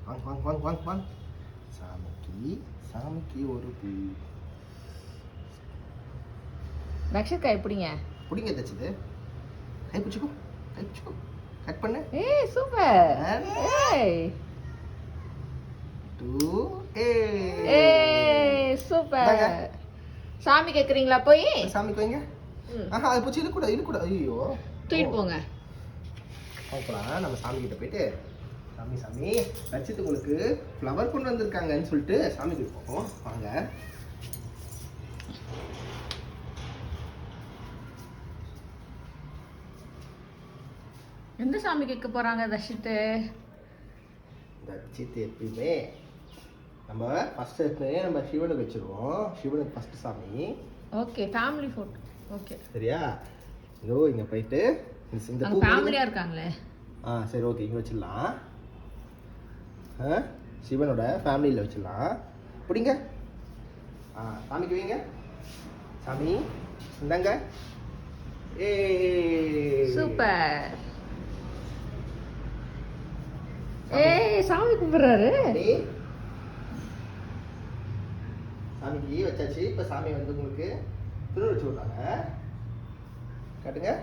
வாங்க வாங்க வாங்க வாங்க வாங்க. சாமிக்கு ஒரு பூ. ரக்ஷித் கை பிடிங்க. பிடிங்க தச்சுது. கை பிடிச்சிக்கோ. கட் பண்ணு. ஏய் சூப்பர். ஏய் 2 ஏய் சூப்பர். சாமி கேக்குறீங்களா போய்? சாமிக்கு வைங்க. ஆஹா அது போச்சு இழுக்கூட. ஐயோ தூக்கிட்டு போங்க. போகலாம். நம்ம சாமி கிட்ட போயிட்டு சாமி ரச்சித் உங்களுக்கு ஃப்ளவர் கொண்டு வந்திருக்காங்கன்னு சொல்லிட்டு சாமி கிட்ட போவோம். வாங்க. எந்த சாமி கேட்க போறாங்க ரஷித்? ரச்சித் எப்பயுமே நம்ம ஃபர்ஸ்ட் நம்ம சிவனுக்கு வச்சிருவோம். சிவனுக்கு ஃபர்ஸ்ட் சாமி. Okay family photo. ஓகே சரியா? இதோ இங்க போயிட்டு இந்த பூ ஃபேமிலியா இருக்காங்களே. சரி ஓகே இங்க வச்சிடலாம். சிவனோட ஃபேமிலியில் வச்சிடலாம். பிடிங்க. சாமிக்கு வைங்க. சாமி இந்தாங்க. சூப்பர். ஏய் சாமி கும்பிடுறாரு. சாமிக்கு வச்சாச்சு. இப்போ சாமி வந்து உங்களுக்கு திருவள்ளுவர் வச்சு விட்றாங்க. காட்டுங்க.